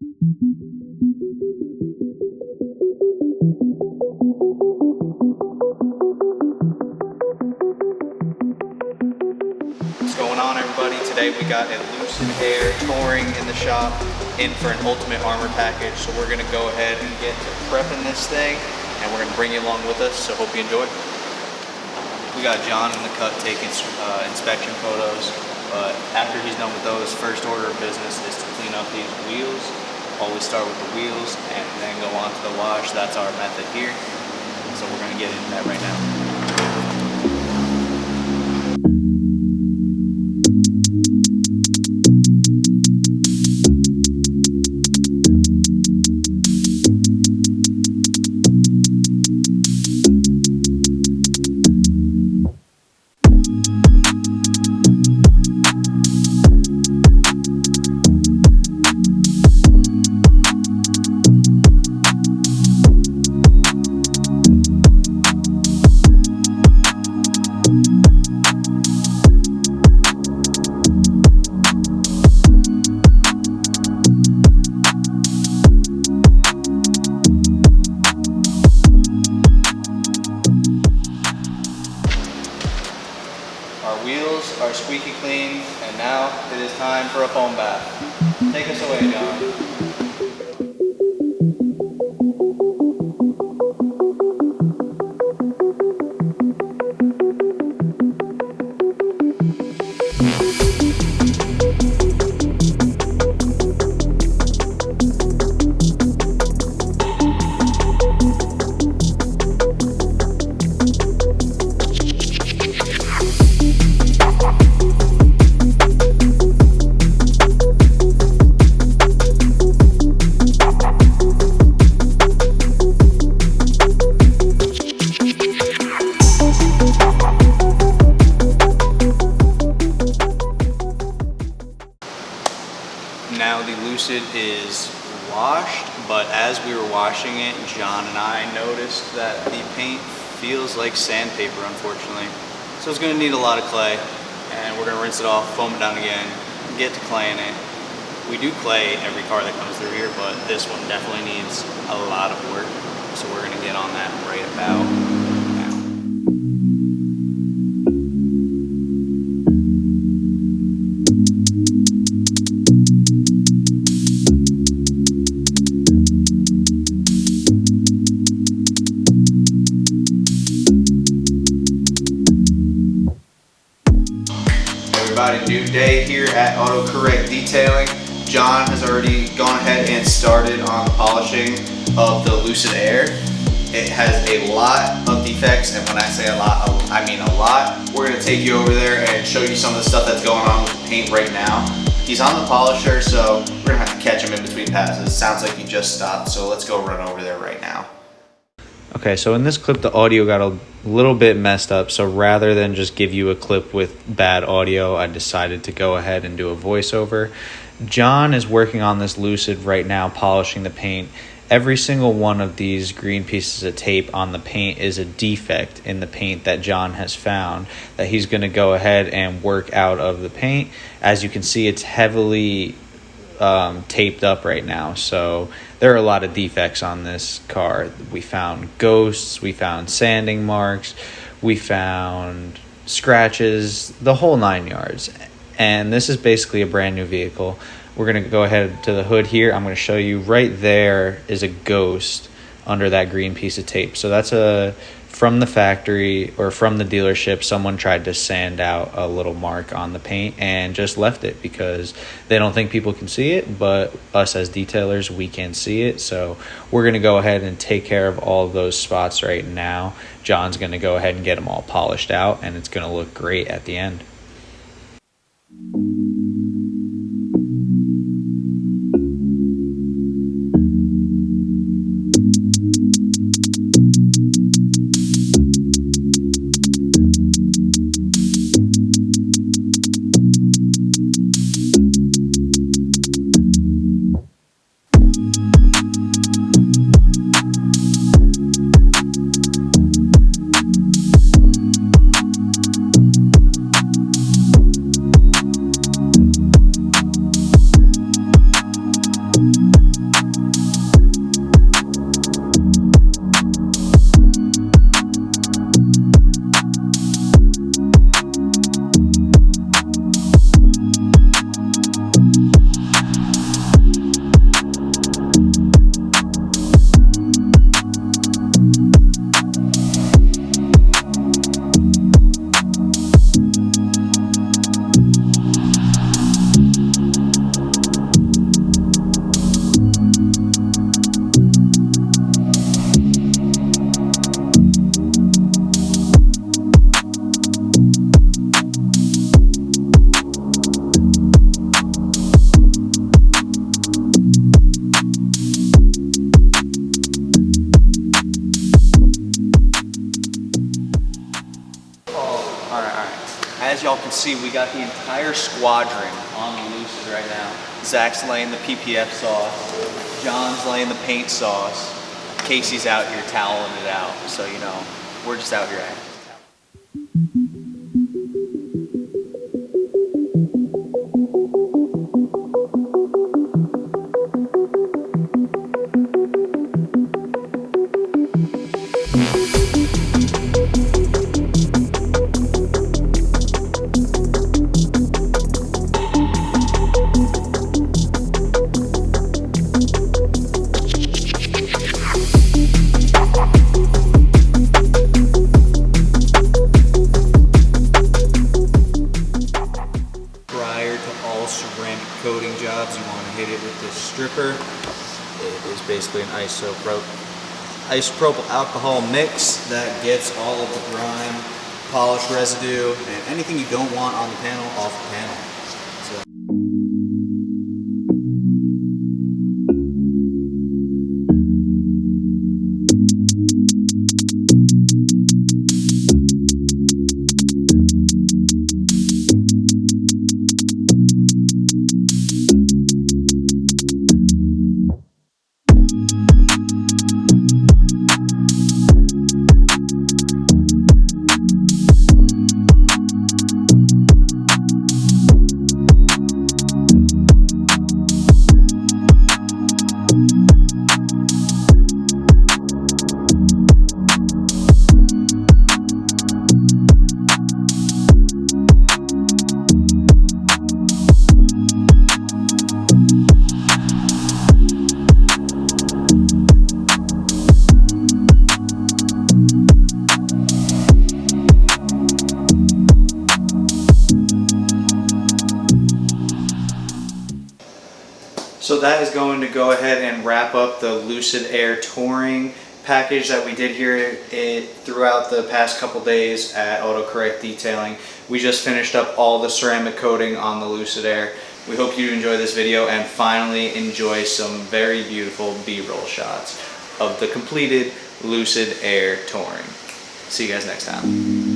What's going on, everybody? Today we got a Lucid Air Touring in the shop, in for an Ultimate Armor package. So we're gonna go ahead and get to prepping this thing, and we're gonna bring you along with us, so hope you enjoy. We got John in the cut taking inspection photos, but after he's done with those, first order of business is to clean up these wheels. Always start with the wheels and then go on to the wash. That's our method here. So we're gonna get into that right now. Our wheels are squeaky clean, and now it is time for a foam bath. Take us away, John. Now the Lucid is washed, but as we were washing it, John and I noticed that the paint feels like sandpaper, unfortunately. So it's gonna need a lot of clay, and we're gonna rinse it off, foam it down again, get to claying it. We do clay every car that comes through here, but this one definitely needs a lot of work. So we're gonna get on that right about now. Everybody, new day here at AutoCorrect Detailing. John has already gone ahead and started on the polishing of the Lucid Air. It has a lot of defects, and when I say a lot, I mean a lot. We're gonna take you over there and show you some of the stuff that's going on with the paint right now. He's on the polisher, so we're gonna have to catch him in between passes. Sounds like he just stopped, so let's go run over there right now. Okay, so in this clip, the audio got a little bit messed up, so rather than just give you a clip with bad audio, I decided to go ahead and do a voiceover. John is working on this Lucid right now, polishing the paint. Every single one of these green pieces of tape on the paint is a defect in the paint that John has found that he's going to go ahead and work out of the paint. As you can see, it's heavily taped up right now, so there are a lot of defects on this car. We found ghosts, we found sanding marks, we found scratches, the whole 9 yards. And this is basically a brand new vehicle. We're going to go ahead to the hood here. I'm going to show you right there is a ghost under that green piece of tape. So that's from the factory or from the dealership. Someone tried to sand out a little mark on the paint and just left it because they don't think people can see it, but us as detailers, we can see it. So we're going to go ahead and take care of all of those spots right now. John's going to go ahead and get them all polished out, and it's going to look great at the end. y'all can see, we got the entire squadron on the Lucid right now. Zach's laying the PPF sauce, John's laying the paint sauce, Casey's out here toweling it out. So, you know, we're just out here acting. Ceramic coating jobs, you want to hit it with this stripper. It is basically an isopropyl alcohol mix that gets all of the grime, polish residue, and anything you don't want on the panel off the panel. So So that is going to go ahead and wrap up the Lucid Air touring package that we did here throughout the past couple days at AutoCorrect Detailing. We just finished up all the ceramic coating on the Lucid Air. We hope you enjoy this video and finally enjoy some very beautiful B-roll shots of the completed Lucid Air touring. See you guys next time.